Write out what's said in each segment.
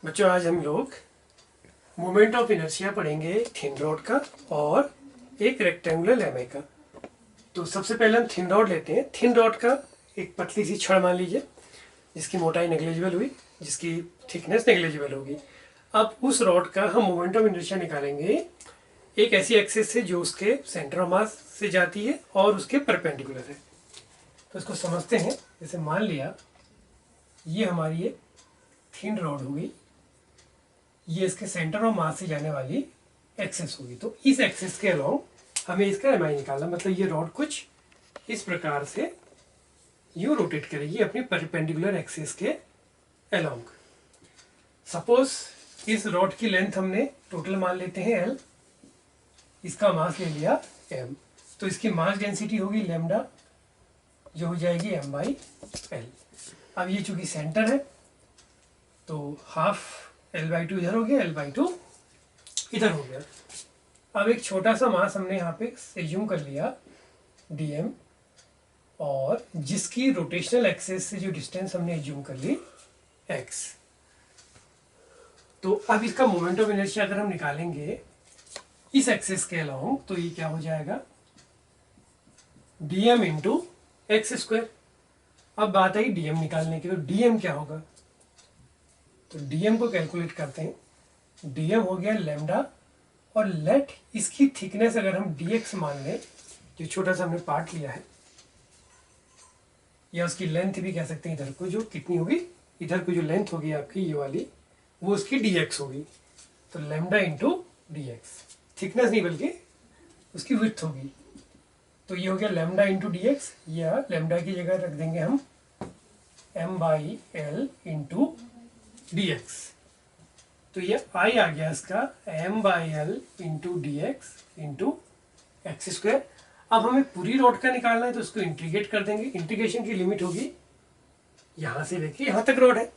बच्चों आज हम लोग मोमेंट ऑफ इनर्शिया पढ़ेंगे थिन रॉड का और एक रेक्टेंगुलर एमआई का। तो सबसे पहले हम थिन रॉड लेते हैं। थिन रॉड का एक पतली सी छड़ मान लीजिए जिसकी मोटाई नेग्लिजिबल हुई, जिसकी थिकनेस नेग्लिजिबल होगी। अब उस रॉड का हम मोमेंट ऑफ इनर्शिया निकालेंगे एक ऐसी एक्सिस से जो उसके सेंटर ऑफ मास से जाती है और उसके परपेंडिकुलर है। तो इसको समझते हैं। जैसे मान लिया ये हमारी एक थिन रॉड होगी, ये इसके सेंटर ऑफ मास से जाने वाली एक्सिस होगी। तो इस एक्सिस के अलोंग हमें इसका एमआई निकालना, मतलब ये रॉड कुछ इस प्रकार से यूं रोटेट करेगी अपनी परपेंडिकुलर एक्सिस के अलोंग। सपोज इस रॉड की लेंथ हमने टोटल मान लेते हैं एल, इसका मास ले लिया एम, तो इसकी मास डेंसिटी होगी लेमडा जो हो जाएगी एम बाई एल। अब ये चूंकि सेंटर है तो हाफ एल बाई टू इधर हो गया, एल बाई टू इधर हो गया। अब एक छोटा सा मास हमने यहाँ पे एज्यूम कर लिया डी एम, और जिसकी रोटेशनल एक्सिस से जो डिस्टेंस हमने एज्यूम कर ली एक्स। तो अब इसका मोमेंट ऑफ इनर्शिया अगर हम निकालेंगे इस एक्सिस के अलोंग तो ये क्या हो जाएगा d m into x square. अब बात आई डी एम निकालने की, तो डी एम क्या होगा, तो डीएम को कैलकुलेट करते हैं। डीएम हो गया लेमडा, और लेट इसकी थिकनेस अगर हम डीएक्स मान लें, जो छोटा सा हमने पार्ट लिया है, या उसकी लेंथ भी कह सकते हैं, इधर को जो कितनी होगी, इधर को जो लेंथ होगी आपकी ये वाली, वो उसकी डीएक्स होगी। तो लेमडा इंटू डीएक्स, थिकनेस नहीं बल्कि उसकी विड्थ होगी। तो ये हो गया लेमडा इंटू डीएक्स, या लेमडा की जगह रख देंगे हम m by L into dx। तो ये I आ गया इसका m बाई एल इंटू d x into x square. अब हमें पूरी रॉड का निकालना है तो उसको इंटीग्रेट कर देंगे। इंटीग्रेशन की लिमिट होगी यहाँ से लेके यहाँ तक रॉड है,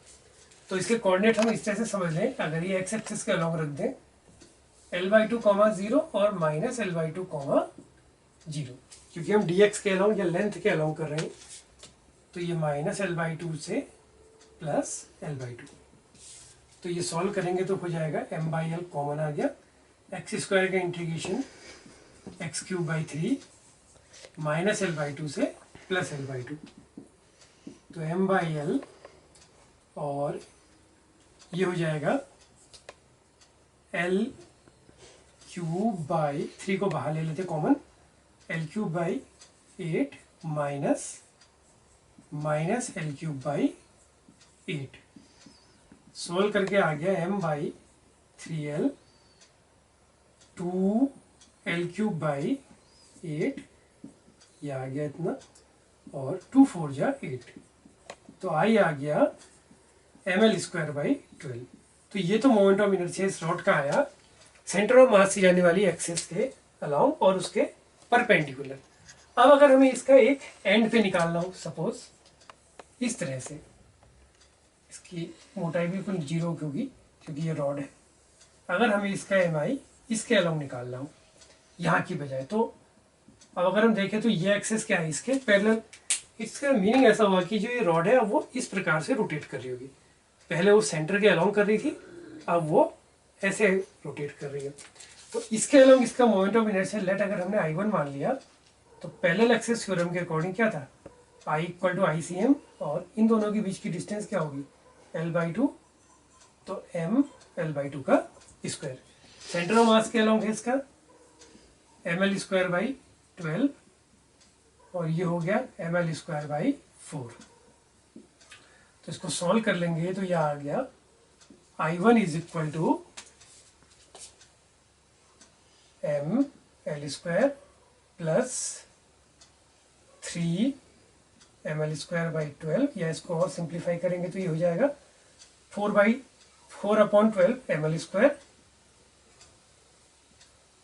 तो इसके कोऑर्डिनेट हम इस तरह से समझ लें। अगर ये एक्स एक्सिस के अलॉन्ग रख दें L by two comma zero और minus L by two comma zero, क्योंकि हम डी एक्स के अलॉन्ग या लेंथ के अलॉन्ग कर रहे हैं, तो ये माइनस एल बाई टू से प्लस एल बाई टू। तो ये सॉल्व करेंगे तो हो जाएगा m बाई एल कॉमन आ गया, एक्स स्क्वायर का integration x cube by three minus L by two से प्लस एल बाई टू। तो m बाई एल, और ये हो जाएगा एल क्यूब बाई थ्री को बाहर ले लेते common, l cube by eight minus minus l cube by eight. Solve करके आ गया m by three l to l cube by eight, ये आ गया इतना, और टू फोर जा एट, तो आई आ गया एम एल स्क्वायर बाई 12। तो ये तो मोमेंट ऑफ इनर्शिया इस रॉड का आया सेंटर ऑफ मास से जाने वाली एक्सिस के अलोंग और उसके परपेंडिकुलर। अब अगर हमें इसका एक एंड पे निकालना हो, सपोज इस तरह से, इसकी मोटाई बिल्कुल जीरो होगी क्योंकि ये रॉड है। अगर हमें इसका एमआई इसके अलोंग निकालना हो यहाँ की बजाय, तो अब अगर हम देखें तो ये एक्सिस क्या है, इसके पैरेलल। इसका मीनिंग ऐसा हुआ कि जो ये रॉड है वो इस प्रकार से रोटेट कर रही होगी। पहले वो सेंटर के अलोंग कर रही थी, अब वो ऐसे रोटेट कर रही है। तो इसके अलोंग इसका मोमेंट ऑफ इनर्शिया लेट अगर हमने I1 मान लिया, तो पैरेलल एक्सिस थ्योरम के अकॉर्डिंग क्या था, I equal to I C M, और इन दोनों के बीच की डिस्टेंस क्या होगी एल बाई टू, तो एम एल बाई टू का स्क्वायर। सेंटर ऑफ मास के अलोंग है इसका एम एल स्क्वायर बाई 12, और ये हो गया एम एल स्क्वायर बाई 4। तो इसको सॉल्व कर लेंगे तो यह आ गया I1 is equal to m l square plus three m l square by 12, या इसको और सिंप्लीफाई करेंगे तो ये हो जाएगा 4 अपॉन 12 एम एल स्क्वायर,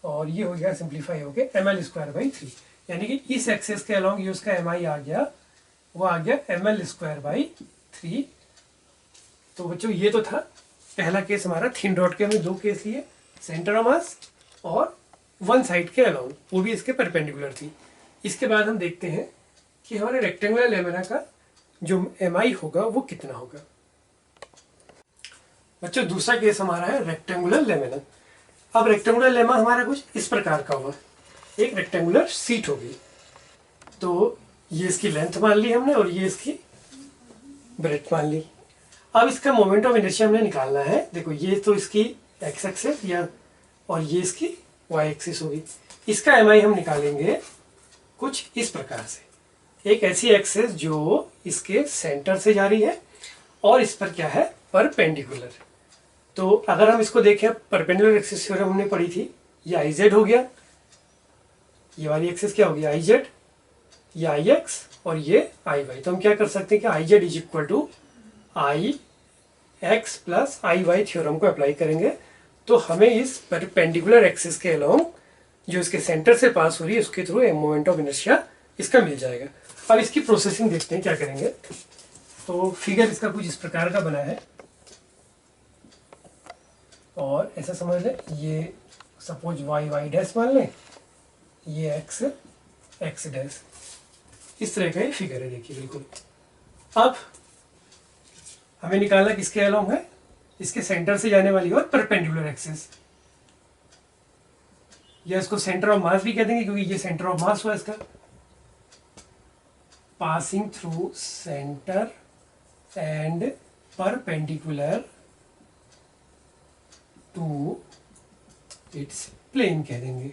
और ये हो गया सिंप्लीफाई हो गया एम एल स्क्वायर बाई 3। यानी कि इस एक्सेस के अलॉन्ग ये उसका एम आई आ गया, वो आ गया एम एल स्क्वायर बाई 3। तो बच्चों ये तो था पहला केस हमारा थिन रॉड के। हमें दो केस लिए, सेंटर ऑफ मास और वन साइड के अलॉन्ग, वो भी इसके परपेंडिकुलर थी। इसके बाद हम देखते हैं कि हमारे रेक्टेंगुलर लैमिना का जो एम आई होगा वो कितना होगा। बच्चों दूसरा केस हमारा है रेक्टेंगुलर लेमिना। अब रेक्टेंगुलर लेमा हमारा कुछ इस प्रकार का हुआ, एक रेक्टेंगुलर सीट होगी, तो ये इसकी लेंथ मान ली हमने और ये इसकी ब्रेड्थ मान ली। अब इसका मोमेंट ऑफ इनर्शिया हमने निकालना है। देखो ये तो इसकी एक्स एक्सिस या और ये इसकी वाई एक्सिस होगी। इसका एम आई हम निकालेंगे कुछ इस प्रकार से, एक ऐसी एक्सिस जो इसके सेंटर से जा रही है और इस पर क्या है, परपेंडिकुलर। तो अगर हम इसको देखें, परपेंडिकुलर एक्सिस थ्योरम हमने पढ़ी थी, ये आई जेड हो गया, ये वाली एक्सिस क्या होगी, आई जेड, ये आई एक्स और ये आई वाई। तो हम क्या कर सकते हैं कि I z is equal to I x plus I y theorem को अप्लाई करेंगे, तो हमें इस परपेंडिकुलर एक्सिस के अलोंग जो इसके सेंटर से पास हो रही है उसके थ्रू मोमेंट ऑफ इनर्शिया इसका मिल जाएगा। अब इसकी प्रोसेसिंग देखते हैं क्या करेंगे। तो फिगर इसका कुछ इस प्रकार का बना है और ऐसा समझ लें, ये सपोज वाई वाई डैश मान लें, ये एक्स एक्स डैश, इस तरह का ये फिगर है। देखिए बिल्कुल। अब हमें निकालना किसके अलोंग है, इसके सेंटर से जाने वाली और परपेंडिकुलर एक्सिस, या इसको सेंटर ऑफ मास भी कह देंगे क्योंकि ये सेंटर ऑफ मास हुआ इसका, passing through centre and perpendicular to its plane कह देंगे,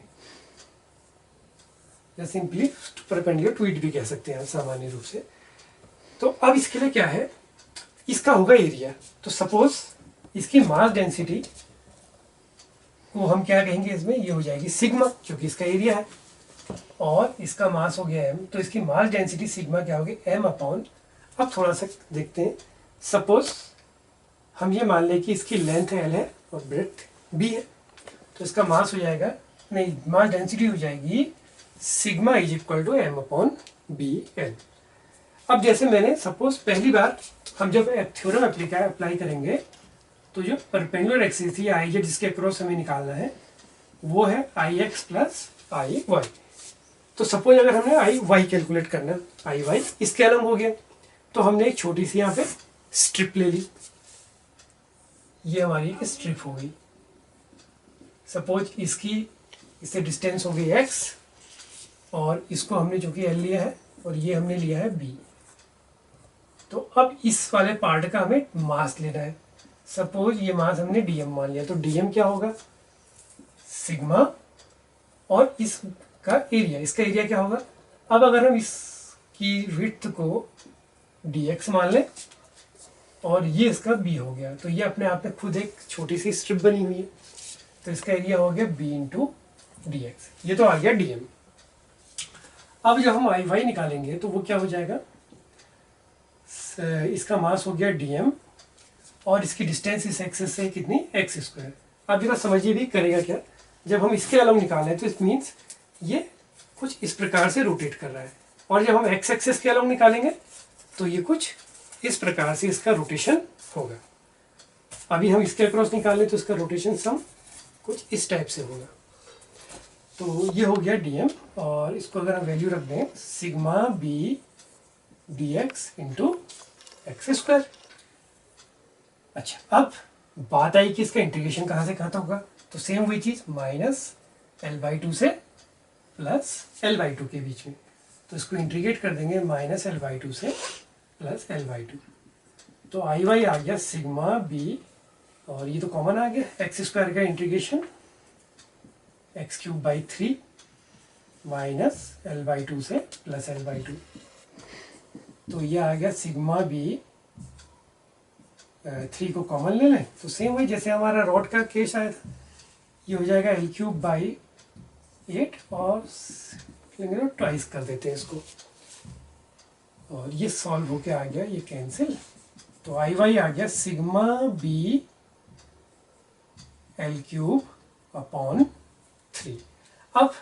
या सिंपली परपेंडिकुलर टू इट भी कह सकते हैं सामान्य रूप से। तो अब इसके लिए क्या है, इसका होगा एरिया। तो सपोज इसकी मास डेंसिटी को हम क्या कहेंगे, इसमें ये हो जाएगी सिग्मा, क्योंकि इसका एरिया है, और इसका मास हो गया m, तो इसकी मास डेंसिटी सिग्मा क्या होगी, m अपॉन। अब थोड़ा सा देखते हैं, सपोज हम ये मान लें कि इसकी लेंथ l है और ब्रेड्थ b है, तो इसका मास हो जाएगा, नहीं मास डेंसिटी हो जाएगी sigma is equal to m upon b l. अब जैसे मैंने सपोज पहली बार हम जब थ्योरम अप्लाई करेंगे, तो जो परपेंडिकुलर एक्सिस थी आई जेड जिसके अक्रॉस हमें निकालना है वो है आई एक्स प्लस आई वाई। तो सपोज अगर हमने आई वाई कैलकुलेट करना, आई वाई इसके अलग हो गया, तो हमने एक छोटी सी यहाँ पे स्ट्रिप ले ली, ये हमारी एक स्ट्रिप हो गई। सपोज इससे डिस्टेंस हो गई एक्स और इसको हमने जो कि एल लिया है और ये हमने लिया है बी। तो अब इस वाले पार्ट का हमें मास लेना है। सपोज ये मास हमने डीएम मान लिया, तो डीएम क्या होगा, सिग्मा, और इसका एरिया, इसका एरिया क्या होगा। अब अगर हम इसकी विड्थ को dx मान लें और ये इसका b हो गया, तो ये अपने आप में खुद एक छोटी सी स्ट्रिप बनी हुई है, तो इसका एरिया हो गया b इंटू डी एक्स, ये तो आ गया dm। अब जब हम आई वाई निकालेंगे तो वो क्या हो जाएगा, इसका मास हो गया dm और इसकी डिस्टेंस इस एक्सिस से कितनी, एक्स स्क्वायर। अब जरा समझिए भी करेगा क्या, जब हम इसके अलग निकालें तो इट मीन्स ये कुछ इस प्रकार से रोटेट कर रहा है, और जब हम एक्स एक्सिस के अलग निकालेंगे तो ये कुछ इस प्रकार से इसका रोटेशन होगा। अभी हम इसके अक्रॉस निकालें तो इसका रोटेशन सम कुछ इस टाइप से होगा। तो ये हो गया dm, और इसको अगर हम वैल्यू रख दें sigma b dx into x square. अच्छा, अब बात आई कि इसका इंटीग्रेशन कहाँ से कहाँ तक होगा, तो सेम वही चीज़ माइनस l/2 से प्लस l/2 के बीच में, तो इसको इंटीग्रेट कर देंगे माइनस l/2 से प्लस l/2। तो आई वाई आ गया सिग्मा बी, और ये तो कॉमन आ गया, एक्स स्क्वायर का इंटीग्रेशन x³/3 माइनस l/2 से प्लस l/2, तो ये आ गया सिग्मा बी। 3 को कॉमन ले लें तो सेम वही जैसे हमारा रॉड का केस आया था, ये हो जाएगा l³/8 और लेंगे ट्वाइस कर देते हैं इसको, और ये सॉल्व होके आ गया, ये कैंसिल। तो आई वाई आ गया सिग्मा बी l³/3। अब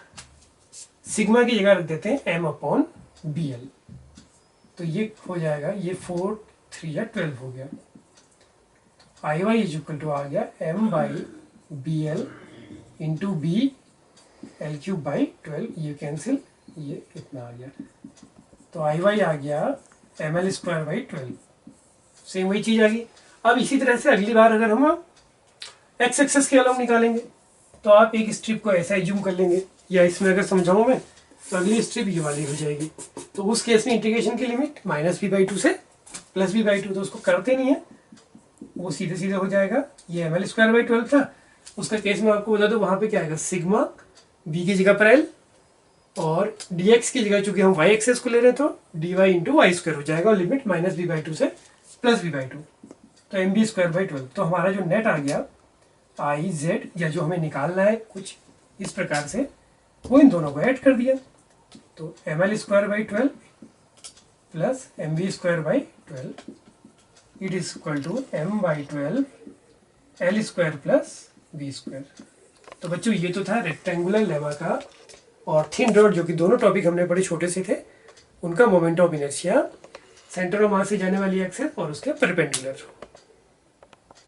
सिग्मा की जगह रख देते हैं m अपॉन बी एल, तो ये हो जाएगा, ये 4 3 या 12 हो गया। आई वाई इज इक्वल टू आ गया m/bl इंटू बी l³/12, ये कैंसिल, ये इतना आ गया, तो आई वाई आ गया ml²/12, सेम वही चीज़ आ गई। अब इसी तरह से अगली बार अगर हम एक्स एक्सेस के अलग निकालेंगे, तो आप एक स्ट्रिप को ऐसा एज्यूम कर लेंगे, या इसमें अगर समझाऊँ मैं तो अगली स्ट्रिप ये वाली हो जाएगी। तो उस केस में इंटीग्रेशन की लिमिट -b/2 से +b/2, तो उसको करते नहीं है, वो सीधे सीधे हो जाएगा। ये ml²/12 था, उसका केस में आपको बता दो वहाँ पे क्या आएगा, सिग्मा b की जगह पर l और dx की जगह चूंकि हम y एक्सेस को ले रहे हैं तो dy इंटू y² हो जाएगा, और लिमिट -b/2 से +b/2, तो mb²/12। तो हमारा जो नेट आ गया आई जेड, या जो हमें निकालना है कुछ इस प्रकार से, वो इन दोनों को ऐड कर दिया, तो ml²/12 plus mv²/12 it is equal to m/12 l² plus v²। तो बच्चों ये तो था रेक्टेंगुलर लेमा का और थिन रॉड, जो कि दोनों टॉपिक हमने बड़े छोटे से थे, उनका moment of inertia, centre of मास से जाने वाली एक्सेस और उसके परपेंडिकुलर।